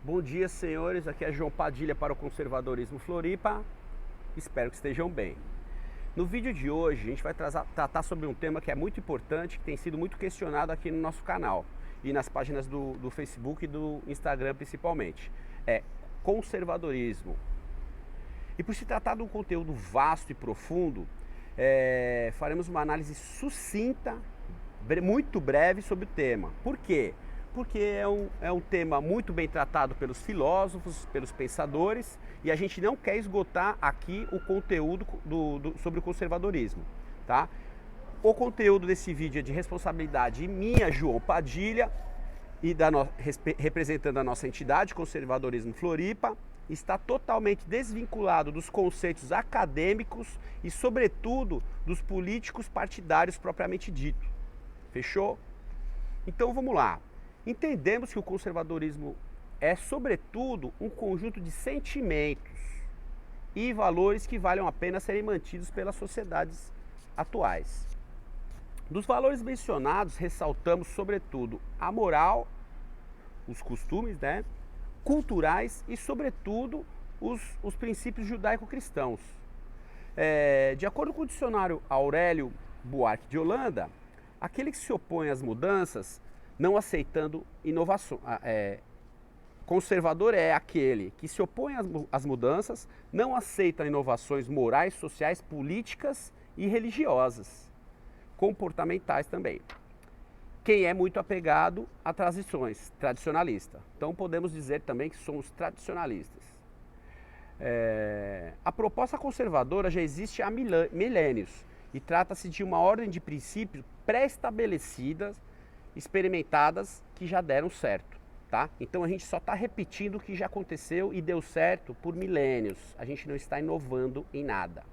Bom dia, senhores. Aqui é João Padilha para o Conservadorismo Floripa. Espero que estejam bem. No vídeo de hoje, a gente vai tratar sobre um tema que é muito importante, que tem sido muito questionado aqui no nosso canal e nas páginas do Facebook e do Instagram principalmente. É conservadorismo. E por se tratar de um conteúdo vasto e profundo, faremos uma análise sucinta, muito breve sobre o tema. Por quê? Porque é um tema muito bem tratado pelos filósofos, pelos pensadores, e a gente não quer esgotar aqui o conteúdo sobre o conservadorismo, tá? O conteúdo desse vídeo é de responsabilidade minha, João Padilha, e representando a nossa entidade, Conservadorismo Floripa, está totalmente desvinculado dos conceitos acadêmicos e, sobretudo, dos políticos partidários propriamente dito. Fechou? Então vamos lá. Entendemos que o conservadorismo é, sobretudo, um conjunto de sentimentos e valores que valem a pena serem mantidos pelas sociedades atuais. Dos valores mencionados, ressaltamos, sobretudo, a moral, os costumes, culturais e, sobretudo, os princípios judaico-cristãos. De acordo com o dicionário Aurélio Buarque de Holanda, aquele que se opõe às mudanças, não aceitando inovação. Conservador é aquele que se opõe às mudanças, não aceita inovações morais, sociais, políticas e religiosas, comportamentais também. Quem é muito apegado a tradições, tradicionalista. Então podemos dizer também que somos tradicionalistas. A proposta conservadora já existe há milênios e trata-se de uma ordem de princípios pré-estabelecidas, experimentadas, que já deram certo, tá? Então a gente só está repetindo o que já aconteceu e deu certo por milênios. A gente não está inovando em nada.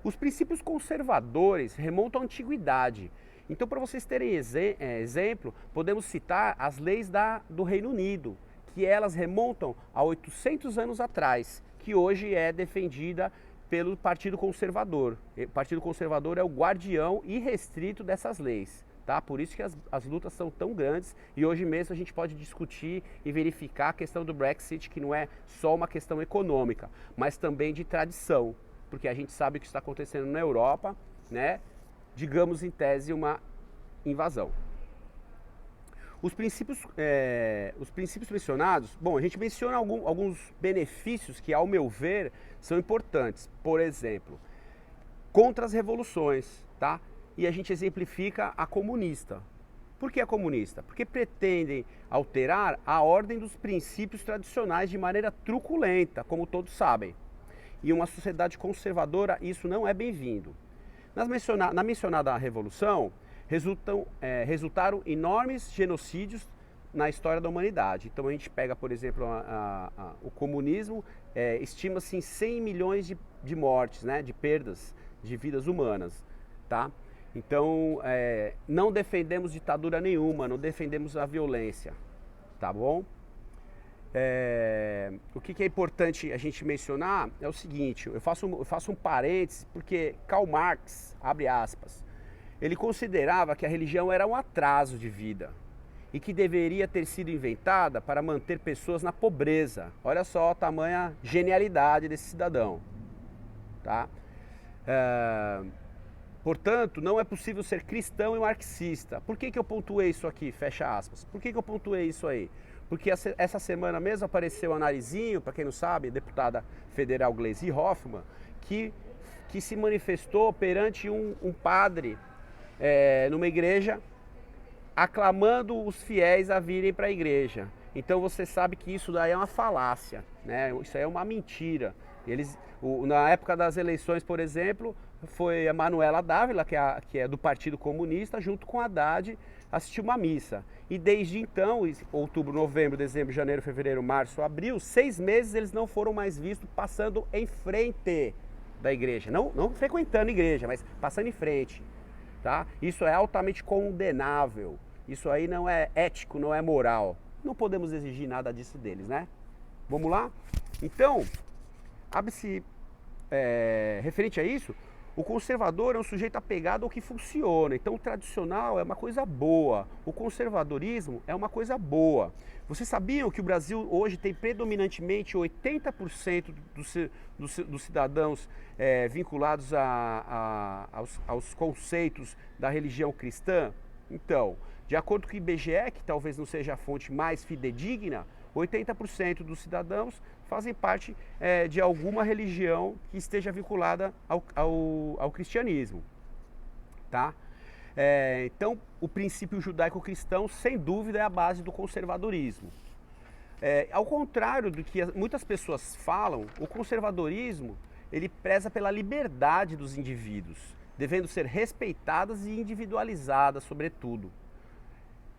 Os princípios conservadores remontam à antiguidade. Então, para vocês terem exemplo, podemos citar as leis do Reino Unido, que elas remontam a 800 anos atrás, que hoje é defendida pelo Partido Conservador. O Partido Conservador é o guardião irrestrito dessas leis. Tá? Por isso que as lutas são tão grandes e hoje mesmo a gente pode discutir e verificar a questão do Brexit, que não é só uma questão econômica, mas também de tradição, porque a gente sabe o que está acontecendo na Europa, digamos em tese uma invasão. Os princípios mencionados, bom, a gente menciona alguns benefícios que, ao meu ver, são importantes. Por exemplo, contra as revoluções, tá? E a gente exemplifica a comunista. Por que a comunista? Porque pretendem alterar a ordem dos princípios tradicionais de maneira truculenta, como todos sabem. E uma sociedade conservadora, isso não é bem-vindo. Na mencionada revolução, resultaram enormes genocídios na história da humanidade. Então a gente pega, por exemplo, o comunismo, estima-se em 100 milhões de mortes, de perdas de vidas humanas, tá? Então, não defendemos ditadura nenhuma, não defendemos a violência, tá bom? O que é importante a gente mencionar é o seguinte, eu faço um parênteses, porque Karl Marx, abre aspas, ele considerava que a religião era um atraso de vida e que deveria ter sido inventada para manter pessoas na pobreza. Olha só a tamanha genialidade desse cidadão, tá? Portanto, não é possível ser cristão e marxista. Por que eu pontuei isso aqui? Fecha aspas. Por que eu pontuei isso aí? Porque essa semana mesmo apareceu a Narizinho, para quem não sabe, deputada federal Gleisi Hoffmann, que se manifestou perante um padre numa igreja, aclamando os fiéis a virem para a igreja. Então você sabe que isso daí é uma falácia, Isso aí é uma mentira. Na época das eleições, por exemplo, foi a Manuela Dávila, que é do Partido Comunista, junto com Haddad, assistiu uma missa. E desde então, outubro, novembro, dezembro, janeiro, fevereiro, março, abril, 6 meses eles não foram mais vistos passando em frente da igreja. Não frequentando a igreja, mas passando em frente. Tá? Isso é altamente condenável. Isso aí não é ético, não é moral. Não podemos exigir nada disso deles, Vamos lá? Então, referente a isso, O conservador é um sujeito apegado ao que funciona, então o tradicional é uma coisa boa, o conservadorismo é uma coisa boa. Vocês sabiam que o Brasil hoje tem predominantemente 80% dos cidadãos vinculados aos conceitos da religião cristã? Então, de acordo com o IBGE, que talvez não seja a fonte mais fidedigna, 80% dos cidadãos fazem parte de alguma religião que esteja vinculada ao cristianismo. Tá? Então, o princípio judaico-cristão, sem dúvida, é a base do conservadorismo. Ao contrário do que muitas pessoas falam, o conservadorismo ele preza pela liberdade dos indivíduos, devendo ser respeitadas e individualizadas, sobretudo.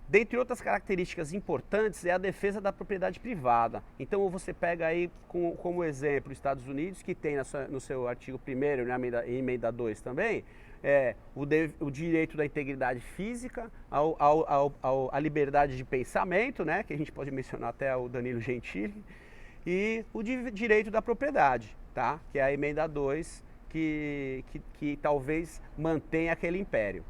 Dentre outras características importantes é a defesa da propriedade privada. Então você pega aí como exemplo os Estados Unidos, que tem no seu artigo 1º, na emenda 2 também, o direito da integridade física, a liberdade de pensamento, né, que a gente pode mencionar até o Danilo Gentili, e o direito da propriedade, tá, que é a emenda 2, que talvez mantenha aquele império.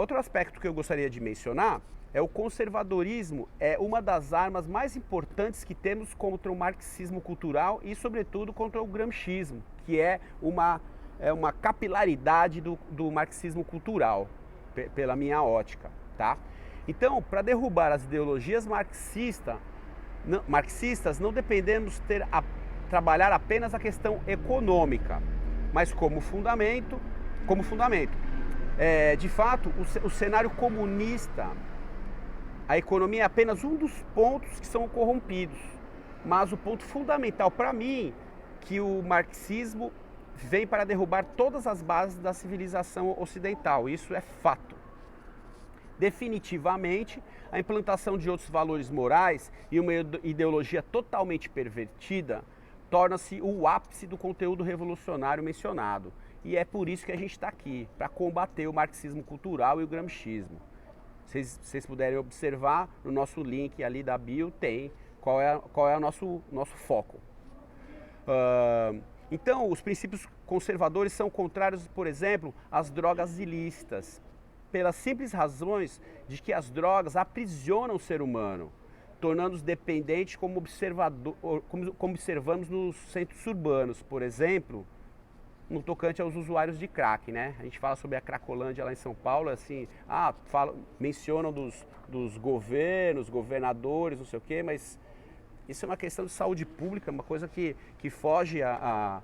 Outro aspecto que eu gostaria de mencionar é o conservadorismo é uma das armas mais importantes que temos contra o marxismo cultural e, sobretudo, contra o gramscismo, que é uma capilaridade do marxismo cultural, pela minha ótica. Tá? Então, para derrubar as ideologias marxistas, não dependemos trabalhar apenas a questão econômica, mas como fundamento. De fato, o cenário comunista, a economia é apenas um dos pontos que são corrompidos. Mas o ponto fundamental para mim, que o marxismo vem para derrubar todas as bases da civilização ocidental. Isso é fato. Definitivamente, a implantação de outros valores morais e uma ideologia totalmente pervertida torna-se o ápice do conteúdo revolucionário mencionado. E é por isso que a gente está aqui, para combater o marxismo cultural e o gramscismo. Se vocês puderem observar, no nosso link ali da bio tem qual é o nosso foco. Então, os princípios conservadores são contrários, por exemplo, às drogas ilícitas, pelas simples razões de que as drogas aprisionam o ser humano, tornando-os dependentes como observamos nos centros urbanos, por exemplo, no tocante aos usuários de crack, né? A gente fala sobre a Cracolândia lá em São Paulo, assim, mencionam dos governos, governadores, não sei o quê, mas isso é uma questão de saúde pública, uma coisa que foge a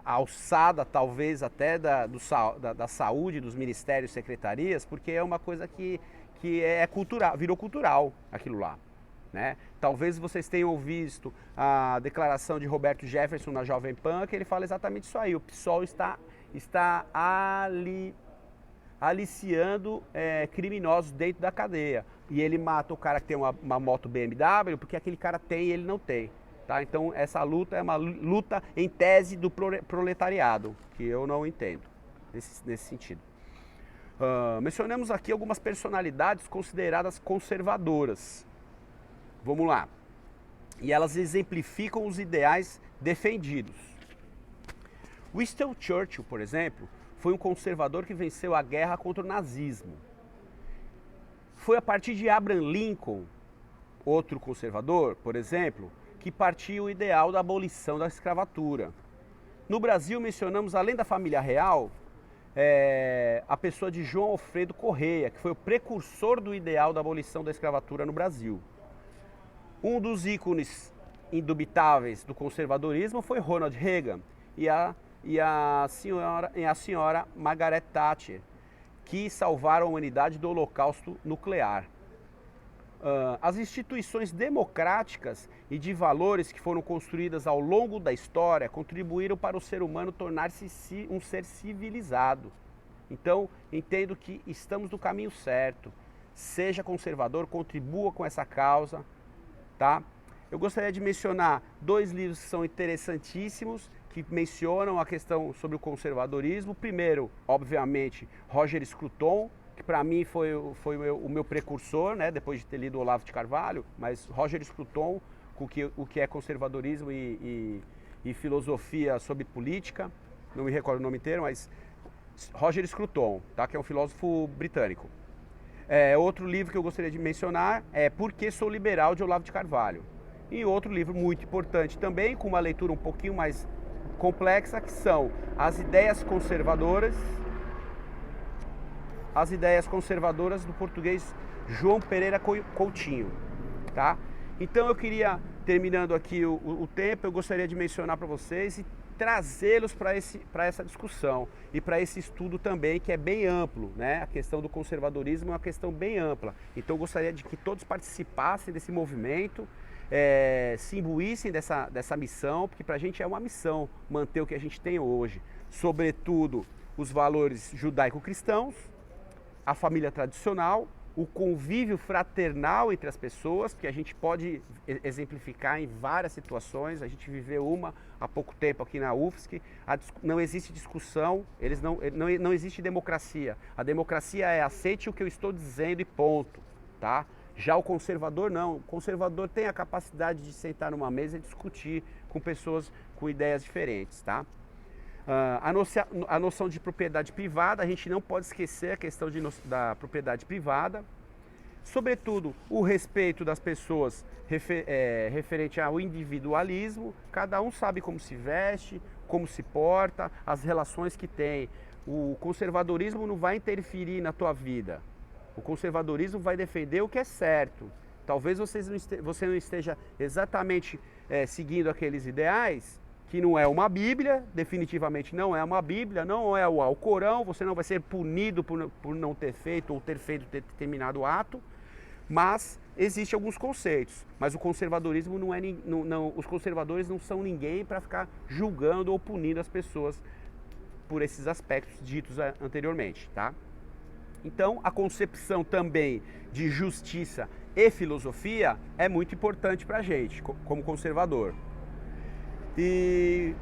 alçada, talvez, até da saúde, dos ministérios, secretarias, porque é uma coisa que é cultural, virou cultural aquilo lá. Né? Talvez vocês tenham visto a declaração de Roberto Jefferson na Jovem Pan, que ele fala exatamente isso aí. O PSOL está aliciando criminosos dentro da cadeia. E ele mata o cara que tem uma moto BMW, porque aquele cara tem e ele não tem. Tá? Então essa luta é uma luta em tese do proletariado, que eu não entendo nesse sentido. Mencionamos aqui algumas personalidades consideradas conservadoras. Vamos lá. E elas exemplificam os ideais defendidos. Winston Churchill, por exemplo, foi um conservador que venceu a guerra contra o nazismo. Foi a partir de Abraham Lincoln, outro conservador, por exemplo, que partia o ideal da abolição da escravatura. No Brasil, mencionamos, além da família real, a pessoa de João Alfredo Correia, que foi o precursor do ideal da abolição da escravatura no Brasil. Um dos ícones indubitáveis do conservadorismo foi Ronald Reagan e a senhora Margaret Thatcher, que salvaram a humanidade do holocausto nuclear. As instituições democráticas e de valores que foram construídas ao longo da história contribuíram para o ser humano tornar-se um ser civilizado. Então, entendo que estamos no caminho certo. Seja conservador, contribua com essa causa. Tá? Eu gostaria de mencionar 2 livros que são interessantíssimos, que mencionam a questão sobre o conservadorismo. Primeiro, obviamente, Roger Scruton, que para mim foi o meu precursor, né, depois de ter lido Olavo de Carvalho, mas Roger Scruton, o que é conservadorismo e filosofia sobre política. não me recordo o nome inteiro, mas Roger Scruton, tá? Que é um filósofo britânico. Outro livro que eu gostaria de mencionar é Por que Sou Liberal, de Olavo de Carvalho. E outro livro muito importante também, com uma leitura um pouquinho mais complexa, que são As Ideias Conservadoras do português João Pereira Coutinho, tá? Então eu queria, terminando aqui o tempo, eu gostaria de mencionar para vocês e trazê-los para essa discussão e para esse estudo também, que é bem amplo, né? A questão do conservadorismo é uma questão bem ampla. Então eu gostaria de que todos participassem desse movimento, se imbuíssem dessa missão, porque para a gente é uma missão manter o que a gente tem hoje, sobretudo os valores judaico-cristãos, a família tradicional, o convívio fraternal entre as pessoas, que a gente pode exemplificar em várias situações. A gente viveu uma há pouco tempo aqui na UFSC. Não existe discussão, não existe democracia. A democracia é aceite o que eu estou dizendo e ponto, tá? Já o conservador não. O conservador tem a capacidade de sentar numa mesa e discutir com pessoas com ideias diferentes, tá? A noção de propriedade privada, a gente não pode esquecer a questão da propriedade privada, sobretudo o respeito das pessoas referente ao individualismo. Cada um sabe como se veste, como se porta, as relações que tem. O conservadorismo não vai interferir na tua vida, o conservadorismo vai defender o que é certo. Talvez você não esteja exatamente seguindo aqueles ideais, que não é uma Bíblia, definitivamente não é uma Bíblia, não é o Alcorão, você não vai ser punido por não ter feito ou ter feito determinado ato, mas existem alguns conceitos. Mas o conservadorismo os conservadores não são ninguém para ficar julgando ou punindo as pessoas por esses aspectos ditos anteriormente, tá? Então, a concepção também de justiça e filosofia é muito importante para a gente, como conservador. E,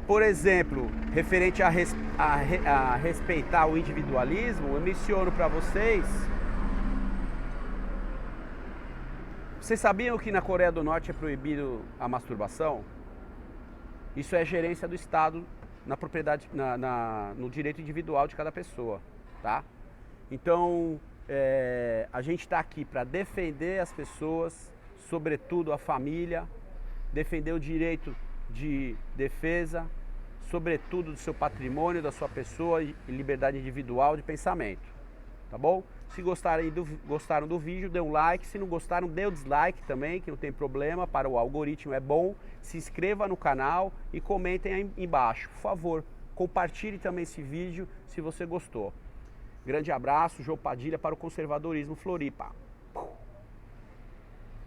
por exemplo, referente a respeitar o individualismo, eu menciono para vocês. Vocês sabiam que na Coreia do Norte é proibido a masturbação? Isso é gerência do Estado na propriedade, no direito individual de cada pessoa, tá? Então, a gente está aqui para defender as pessoas, sobretudo a família, defender o direito de defesa, sobretudo do seu patrimônio, da sua pessoa e liberdade individual de pensamento, tá bom? Se gostaram do vídeo, dê um like. Se não gostaram, dê o dislike também, que não tem problema, para o algoritmo é bom. Se inscreva no canal e comentem aí embaixo, por favor. Compartilhe também esse vídeo se você gostou. Grande abraço, João Padilha para o Conservadorismo Floripa.